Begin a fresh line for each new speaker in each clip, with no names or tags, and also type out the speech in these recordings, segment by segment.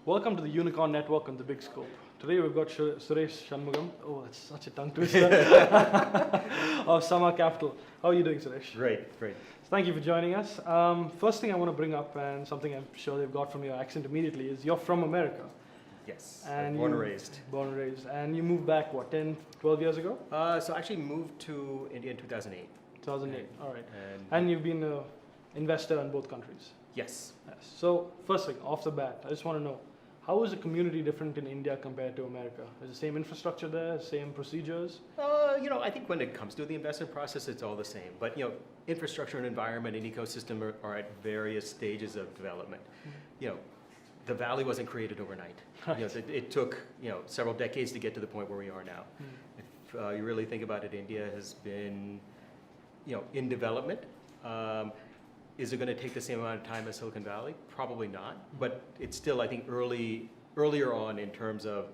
Welcome to the Unicorn Network on the Big Scope. Today we've got Suresh Shanmugham. Oh, that's such a tongue twister. Of Saama Capital. How are you doing, Suresh?
Great.
Thank you for joining us. First thing I want to bring up, and something I'm sure they've got from your accent immediately, is you're from America.
Yes,
And
born and raised.
Born and raised. And you moved back, what, 10, 12 years ago?
So I actually moved to India in 2008.
2008, all right.
And
you've been an investor in both countries?
yes.
So, first thing, off the bat, I just want to know, how is the community different in India compared to America? Is the same infrastructure there, same procedures?
I think when it comes to the investment process, it's all the same. But, infrastructure and environment and ecosystem are at various stages of development. The valley wasn't created overnight.
Right.
It took, several decades to get to the point where we are now. If you really think about it, India has been, in development. Is it going to take the same amount of time as Silicon Valley? Probably not, but it's still, I think, earlier on in terms of,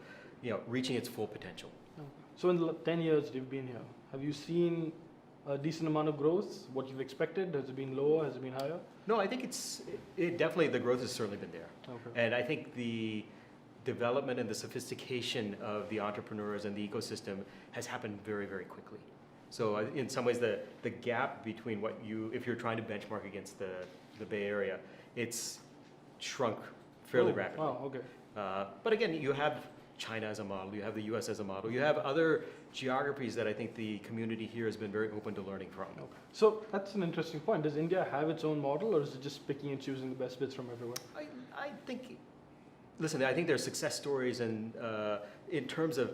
reaching its full potential.
So in the 10 years you've been here, have you seen a decent amount of growth? What you've expected? Has it been lower? Has it been higher?
No, I think it definitely, the growth has certainly been there.
Okay.
And I think the development and the sophistication of the entrepreneurs and the ecosystem has happened very, very quickly. So in some ways, the gap between if you're trying to benchmark against the Bay Area, it's shrunk fairly rapidly.
Wow, okay.
But again, you have China as a model, you have the US as a model, you have other geographies that I think the community here has been very open to learning from.
Okay. So that's an interesting point. Does India have its own model, or is it just picking and choosing the best bits from everywhere?
I think, listen, I think there's success stories and in terms of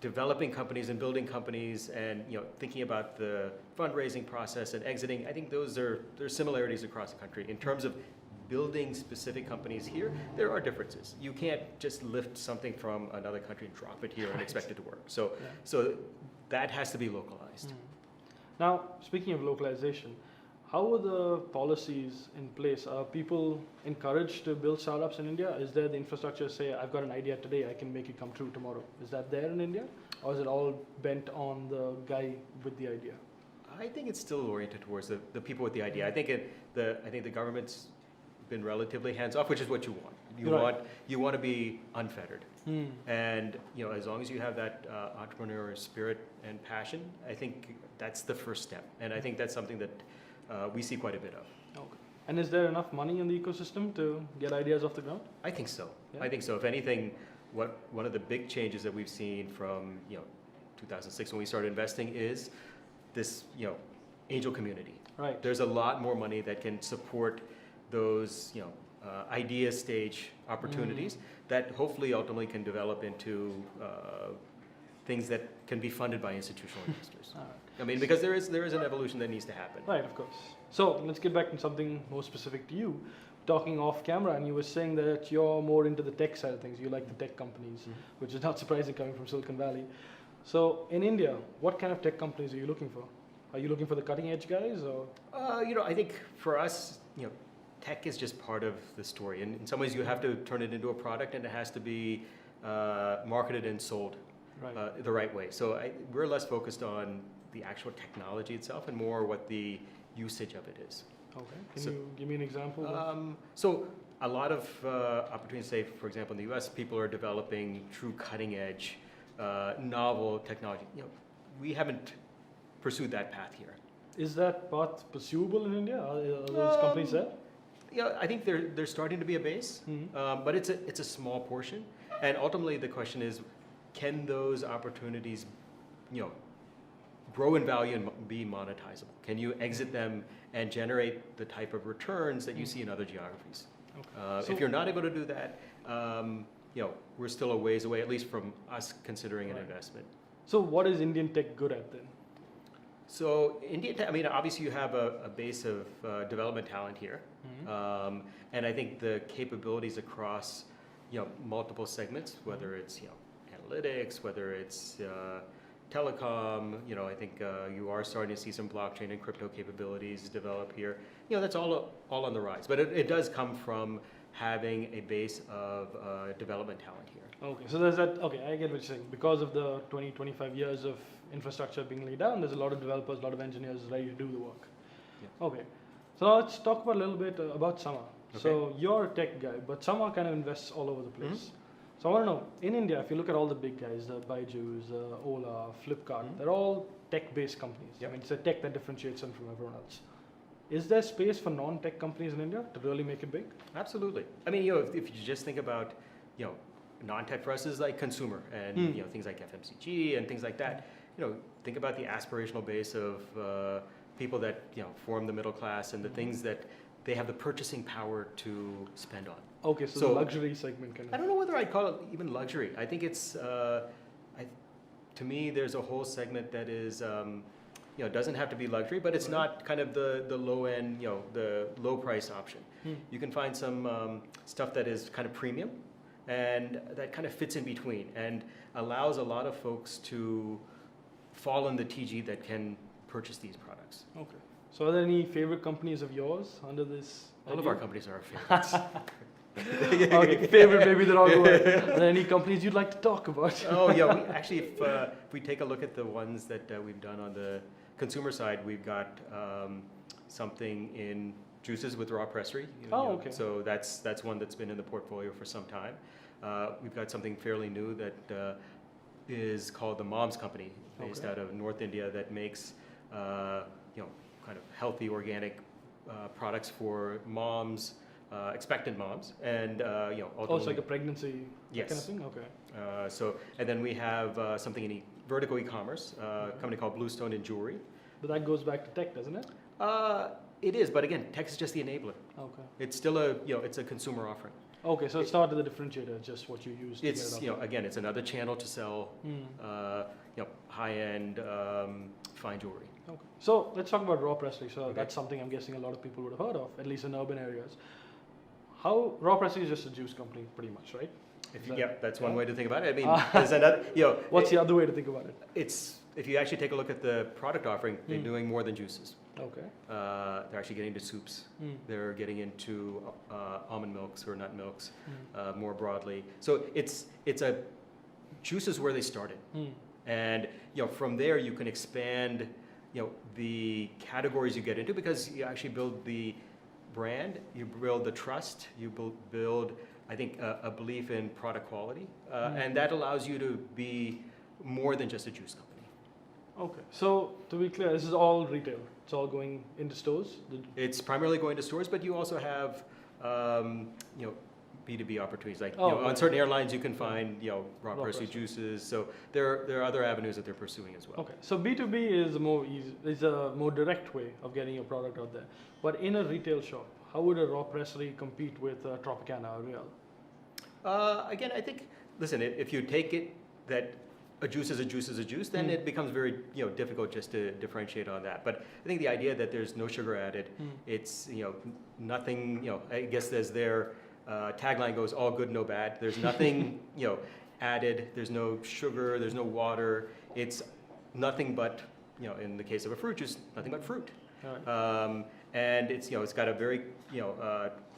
developing companies and building companies and thinking about the fundraising process and exiting, I think there's similarities across the country. In terms of building specific companies here, there are differences. You can't just lift something from another country and drop it here and expect it to work. So that has to be localized.
Now, speaking of localization, how are the policies in place? Are people encouraged to build startups in India? Is there the infrastructure, say, I've got an idea today, I can make it come true tomorrow? Is that there in India? Or is it all bent on the guy with the idea?
I think it's still oriented towards the people with the idea. I think the government's been relatively hands-off, which is what you want. You want to be unfettered. And as long as you have that entrepreneurial spirit and passion, I think that's the first step. And I think that's something that we see quite a bit of.
Okay. And is there enough money in the ecosystem to get ideas off the ground?
I think so.
Yeah.
I think so. If anything, one of the big changes that we've seen from 2006 when we started investing is this angel community.
Right.
There's a lot more money that can support those idea stage opportunities that hopefully ultimately can develop into things that can be funded by institutional investors.
All right.
I mean, because there is an evolution that needs to happen.
Right, of course. So let's get back to something more specific to you. Talking off camera, and you were saying that you're more into the tech side of things. You like the tech companies, which is not surprising coming from Silicon Valley. So in India, what kind of tech companies are you looking for? Are you looking for the cutting edge guys, or?
I think for us, tech is just part of the story. And in some ways, you have to turn it into a product, and it has to be marketed and sold the right way. So we're less focused on the actual technology itself and more what the usage of it is.
Okay. Can you give me an example?
So a lot of opportunities, say, for example, in the US, people are developing true cutting edge, novel technology. We haven't pursued that path here.
Is that path pursuable in India? Are those companies there?
Yeah, I think there's starting to be a base, but it's a small portion. And ultimately, the question is, can those opportunities, grow in value and be monetizable? Can you exit them and generate the type of returns that you see in other geographies? Okay. If you're not able to do that, we're still a ways away, at least from us considering an investment.
So what is Indian tech good at then?
So Indian tech, obviously you have a base of development talent here. And I think the capabilities across, multiple segments, whether it's, analytics, whether it's telecom, I think you are starting to see some blockchain and crypto capabilities develop here. That's all on the rise. But it does come from having a base of development talent here.
Okay, so there's that. Okay, I get what you're saying. Because of the 25 years of infrastructure being laid down, there's a lot of developers, a lot of engineers ready to do the work. Yeah. Okay, so now let's talk about a little bit about Saama. So you're a tech guy, but somehow kind of invests all over the place. So I want to know, in India, if you look at all the big guys, the Byju's, Ola, Flipkart, they're all tech-based companies.
Yep.
I mean, it's a tech that differentiates them from everyone else. Is there space for non-tech companies in India to really make it big?
Absolutely. I mean, if you just think about, non-tech for us is like consumer and things like FMCG and things like that. Think about the aspirational base of people that form the middle class and the things that they have the purchasing power to spend on.
Okay, so the luxury segment kind of.
I don't know whether I'd call it even luxury. I think it's, to me, there's a whole segment that is, doesn't have to be luxury, but it's not kind of the low end, the low price option. You can find some stuff that is kind of premium and that kind of fits in between and allows a lot of folks to fall in the TG that can purchase these products.
Okay. So are there any favorite companies of yours under this?
All of our companies are our favorites.
Okay, favorite, maybe they're all good. Are there any companies you'd like to talk about?
Oh yeah, we actually, if we take a look at the ones that we've done on the consumer side, we've got something in juices with raw pressery.
Okay.
So that's one that's been in the portfolio for some time. We've got something fairly new that is called the Mom's Company, based out of North India, that makes kind of healthy organic products for moms. Expectant moms, and
ultimately, it's like a pregnancy kind of thing. Okay.
And then we have something in vertical e-commerce, a company called Bluestone in jewelry.
But that goes back to tech, doesn't it?
It is, but again, tech is just the enabler.
Okay.
It's still it's a consumer offering.
Okay, so it's not the differentiator, it's just what you use.
It's again, it's another channel to sell high-end fine jewelry.
Okay. So let's talk about raw pressery. So that's something I'm guessing a lot of people would have heard of, at least in urban areas. How raw pressery is just a juice company, pretty much, right?
That's one way to think about it. I mean, there's another.
What's the other way to think about it?
It's if you actually take a look at the product offering, they're doing more than juices.
Okay.
They're actually getting into soups. They're getting into almond milks or nut milks more broadly. So it's a juices where they started, and from there you can expand the categories you get into, because you actually build the brand, you build the trust, you build, I think, a belief in product quality, and that allows you to be more than just a juice company.
Okay, so to be clear, this is all retail. It's all going into stores?
It's primarily going to stores, but you also have, B2B opportunities. Like on certain airlines, you can find raw pressery juices. So there are other avenues that they're pursuing as well.
Okay, so B2B is a more direct way of getting your product out there. But in a retail shop, how would a raw pressery compete with Tropicana or Real?
Again, I think, listen, if you take it that a juice is a juice is a juice, then it becomes very difficult just to differentiate on that. But I think the idea that there's no sugar added, it's nothing. I guess as their tagline goes, all good, no bad. There's nothing added. There's no sugar. There's no water. It's nothing but in the case of a fruit juice, nothing but fruit.
Right.
And it's got a very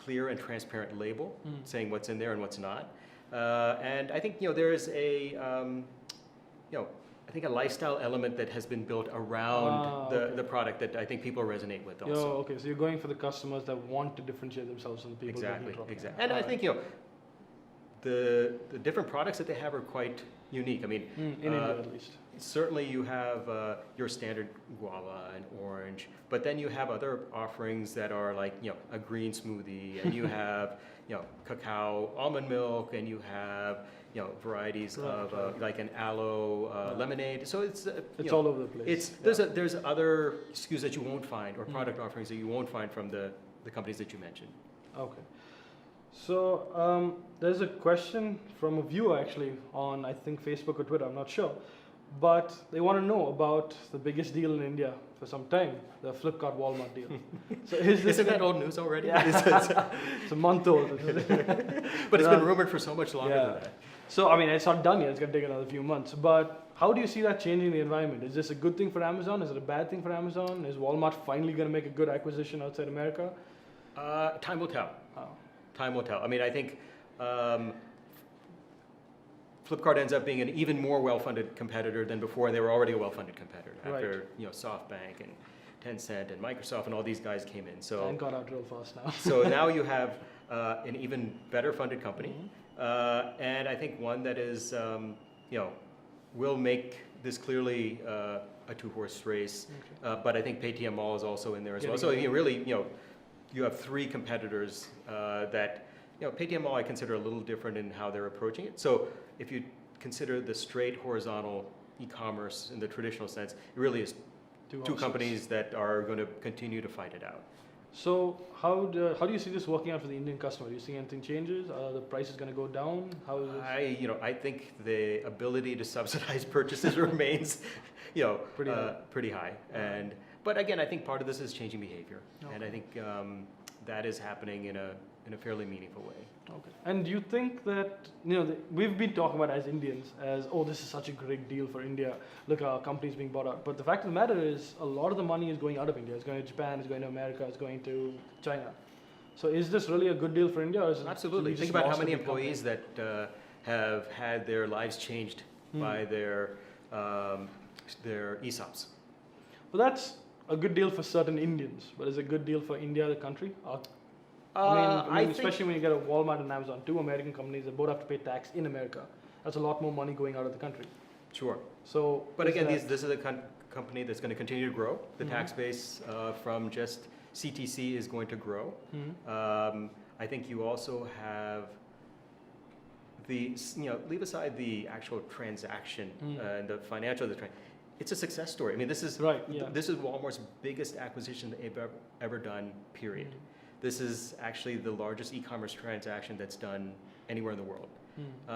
clear and transparent label saying what's in there and what's not. And I think there is a I think a lifestyle element that has been built around the product that I think people resonate with also.
Okay, so you're going for the customers that want to differentiate themselves from the people.
Exactly. And I think the different products that they have are quite unique. I mean,
in India at least.
Certainly you have your standard guava and orange, but then you have other offerings that are like a green smoothie, and you have cacao almond milk, and you have varieties of like an aloe lemonade. So it's
all over the place.
There's other SKUs that you won't find, or product offerings that you won't find from the companies that you mentioned.
Okay. So there's a question from a viewer actually on, I think, Facebook or Twitter, I'm not sure. But they want to know about the biggest deal in India for some time, the Flipkart Walmart deal. So
Isn't that old news already?
Yeah. It's a month old.
But it's been rumored for so much longer than that.
So, I mean, it's not done yet. It's going to take another few months. But how do you see that changing the environment? Is this a good thing for Amazon? Is it a bad thing for Amazon? Is Walmart finally going to make a good acquisition outside America?
Time will tell.
Oh.
Time will tell. I mean, I think Flipkart ends up being an even more well-funded competitor than before. They were already a well-funded competitor after SoftBank and Tencent and Microsoft and all these guys came in. So
and got out real fast now.
so now you have an even better funded company, and I think one that is, will make this clearly a two-horse race.
Okay.
But I think Paytm Mall is also in there as well.
Getting
So you really, you have three competitors that, Paytm Mall I consider a little different in how they're approaching it. So if you consider the straight horizontal e-commerce in the traditional sense, it really is two companies that are going to continue to fight it out.
So how do you see this working out for the Indian customer? Do you see anything changes? Are the prices going to go down? How is this?
I think the ability to subsidize purchases remains, pretty high. But again, I think part of this is changing behavior, and I think that is happening in a fairly meaningful way.
Okay. And do you think that, we've been talking about as Indians as, oh, this is such a great deal for India. Look, our company's being bought out. But the fact of the matter is, a lot of the money is going out of India. It's going to Japan, it's going to America, it's going to China. So is this really a good deal for India? Or is
Absolutely. Think about how many employees that have had their lives changed by their ESOPs.
Well, that's a good deal for certain Indians. But is it a good deal for India, the country? I mean, especially when you get a Walmart and Amazon, two American companies that both have to pay tax in America. That's a lot more money going out of the country.
Sure.
So,
but again, this is a company that's going to continue to grow. The tax base from just CTC is going to grow. I think you also have leave aside the actual transaction and the financial of the transaction. It's a success story. I mean, this is Walmart's biggest acquisition that they've ever done, period. This is actually the largest e-commerce transaction that's done anywhere in the world.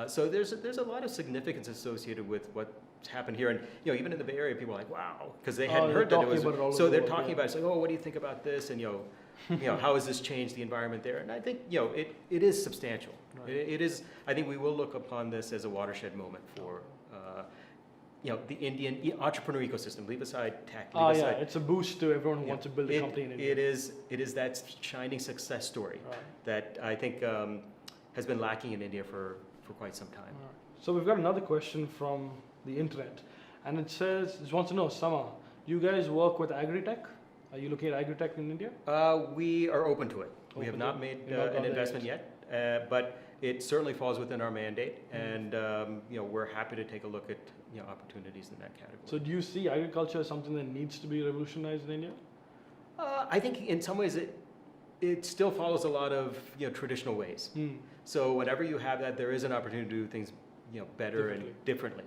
So there's a lot of significance associated with what's happened here. And even in the Bay Area, people are like, wow, because they hadn't heard that it was. So they're talking about it. It's like, oh, what do you think about this? And how has this changed the environment there? And I think it is substantial. Right. It is. I think we will look upon this as a watershed moment for the Indian entrepreneur ecosystem. Leave aside tech.
It's a boost to everyone who wants to build a company in India.
It is that shining success story that I think has been lacking in India for quite some time.
So we've got another question from the internet, and it wants to know, Saama, you guys work with agri-tech? Are you looking at agri-tech in India?
We are open to it. We have not made an investment yet, but it certainly falls within our mandate, and we're happy to take a look at opportunities in that category.
So do you see agriculture as something that needs to be revolutionized in India?
I think in some ways it still follows a lot of traditional ways. So whenever you have that, there is an opportunity to do things better and differently.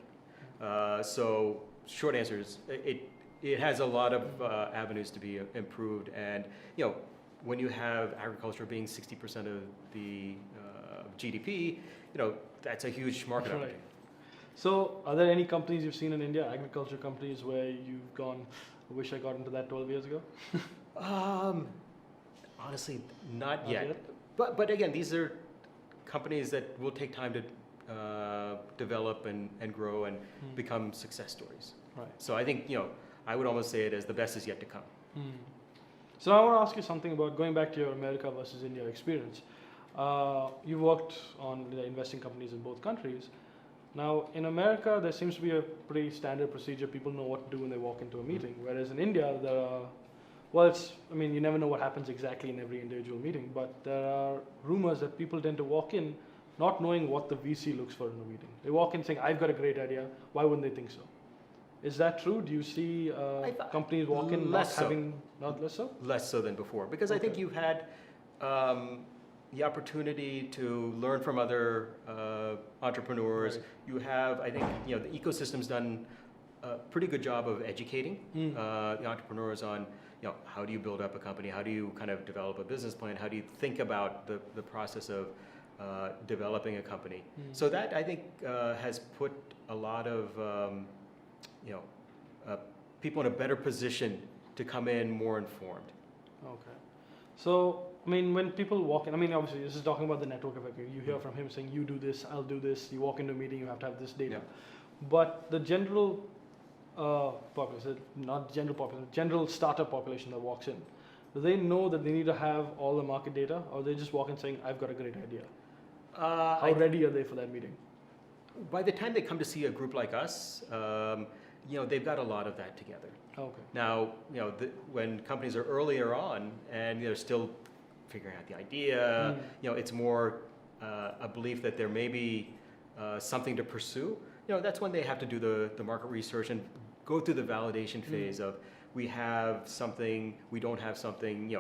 So short answer is it has a lot of avenues to be improved, and when you have agriculture being 60% of the GDP, that's a huge market opportunity.
So are there any companies you've seen in India, agriculture companies, where you've gone, I wish I got into that 12 years ago?
Honestly, not yet. But again, these are companies that will take time to develop and grow and become success stories.
Right.
So I think, I would almost say it as the best is yet to come.
So I want to ask you something about going back to your America versus India experience. You worked on the investing companies in both countries. Now, in America, there seems to be a pretty standard procedure. People know what to do when they walk into a meeting. Whereas in India, there are, you never know what happens exactly in every individual meeting, but there are rumors that people tend to walk in not knowing what the VC looks for in a meeting. They walk in saying, I've got a great idea. Why wouldn't they think so? Is that true? Do you see companies walk in not less so?
Less so than before, because I think you've had the opportunity to learn from other entrepreneurs.
Right.
You have, I think, the ecosystem's done a pretty good job of educating the entrepreneurs on, how do you build up a company? How do you kind of develop a business plan? How do you think about the process of developing a company? So that, I think, has put a lot of people in a better position to come in more informed.
Okay. So, when people walk in, obviously this is talking about the network effect. You hear from him saying, you do this, I'll do this. You walk into a meeting, you have to have this data. Yeah. But the general population, not general population, general startup population that walks in, do they know that they need to have all the market data, or they just walk in saying, I've got a great idea? How ready are they for that meeting?
By the time they come to see a group like us, they've got a lot of that together.
Okay.
Now, when companies are earlier on and they're still figuring out the idea, it's more a belief that there may be something to pursue. That's when they have to do the market research and go through the validation phase of we have something, we don't have something.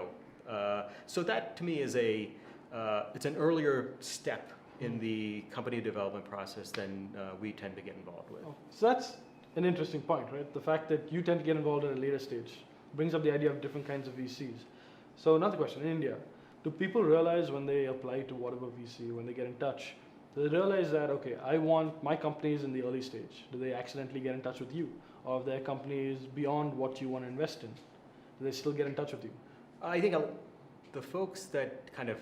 So that to me is it's an earlier step in the company development process than we tend to get involved with.
Oh, so that's an interesting point, right? The fact that you tend to get involved at a later stage brings up the idea of different kinds of VCs. So another question, in India, do people realize when they apply to whatever VC, when they get in touch, do they realize that, okay, I want my company is in the early stage? Do they accidentally get in touch with you? Or if their company is beyond what you want to invest in, do they still get in touch with you?
I think the folks that kind of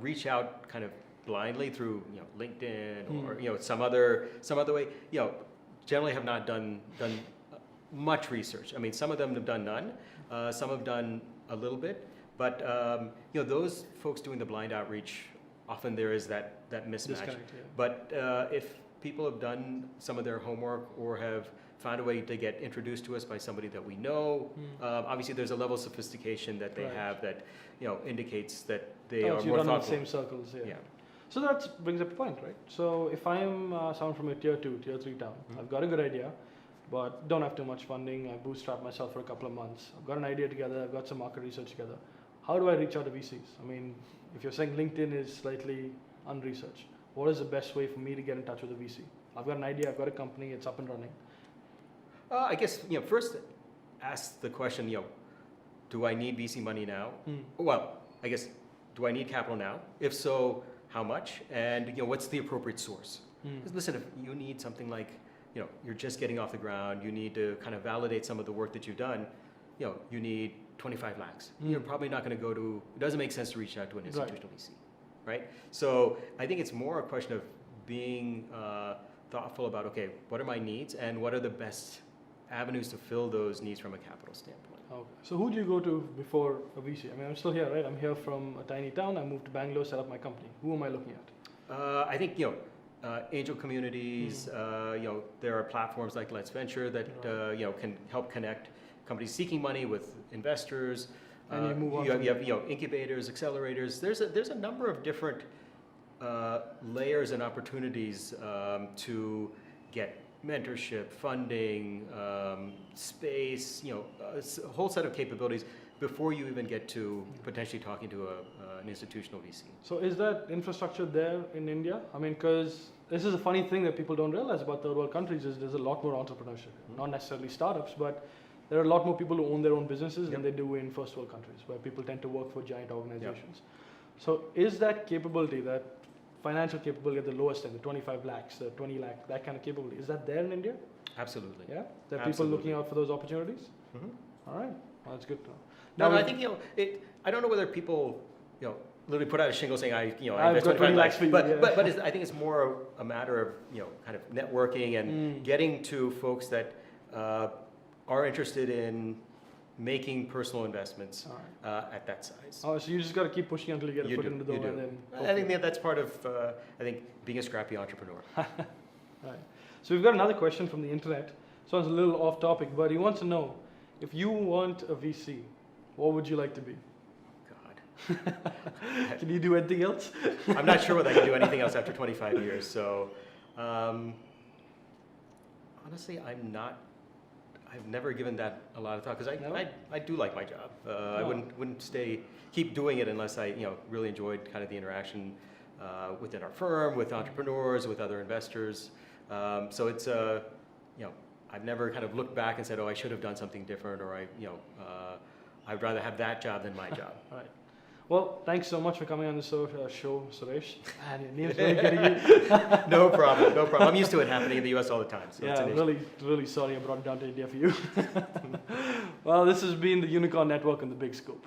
reach out kind of blindly through LinkedIn or some other way, generally have not done much research. I mean, some of them have done none, some have done a little bit, but those folks doing the blind outreach, often there is that mismatch.
Yeah.
But if people have done some of their homework or have found a way to get introduced to us by somebody that we know, obviously there's a level of sophistication that they have that indicates that they are
so
more
you run in the
thoughtful.
same circles, yeah. So that brings up a point, right? So if I'm someone from a tier 2, tier 3 town, I've got a good idea, but don't have too much funding, I bootstrap myself for a couple of months, I've got an idea together, I've got some market research together. How do I reach out to VCs? I mean, if you're saying LinkedIn is slightly unresearched, what is the best way for me to get in touch with a VC? I've got an idea, I've got a company, it's up and running.
I guess first ask the question, do I need VC money now? Well, I guess, do I need capital now? If so, how much? And what's the appropriate source? Because listen, if you need something like, you're just getting off the ground, you need to kind of validate some of the work that you've done, you need 25 lakhs. You're probably not going to go to, it doesn't make sense to reach out to an institutional VC, right? So I think it's more a question of being thoughtful about, okay, what are my needs and what are the best avenues to fill those needs from a capital standpoint.
Okay. So who do you go to before a VC? I mean, I'm still here, right? I'm here from a tiny town. I moved to Bangalore, set up my company. Who am I looking at?
I think angel communities. There are platforms like Let's Venture that can help connect companies seeking money with investors.
And you move on.
You have incubators, accelerators. There's a number of different layers and opportunities to get mentorship, funding, space, a whole set of capabilities before you even get to potentially talking to an institutional VC.
So is that infrastructure there in India? I mean, because this is a funny thing that people don't realize about third world countries is there's a lot more entrepreneurship. Not necessarily startups, but there are a lot more people who own their own businesses than they do in first world countries, where people tend to work for giant organizations. So is that capability, that financial capability at the lowest end, the 25 lakhs, the 20 lakh, that kind of capability, is that there in India?
Absolutely.
Yeah? There are people looking out for those opportunities? All right. Well, that's good to know.
No, I think, I don't know whether people, literally put out a shingle saying,
I've
invest
got 20 lakhs for you.
But I think it's more a matter of, kind of networking and getting to folks that are interested in making personal investments at that size.
Oh, so you just got to keep pushing until you get a foot in the door. And then
I think that's part of, being a scrappy entrepreneur.
Right. So we've got another question from the internet. So it's a little off topic, but he wants to know, if you weren't a VC, what would you like to be?
God.
Can you do anything else?
I'm not sure whether I can do anything else after 25 years. So, honestly, I've never given that a lot of thought because I do like my job. I wouldn't keep doing it unless I really enjoyed kind of the interaction within our firm, with entrepreneurs, with other investors. So it's I've never kind of looked back and said, oh, I should have done something different, or I'd rather have that job than my job.
All right. Well, thanks so much for coming on the show, Suresh. And your name's really getting you.
No problem. I'm used to it happening in the US all the time. So
yeah, really sorry I brought it down to India for you. Well, this has been the Unicorn Network and the Big Scope.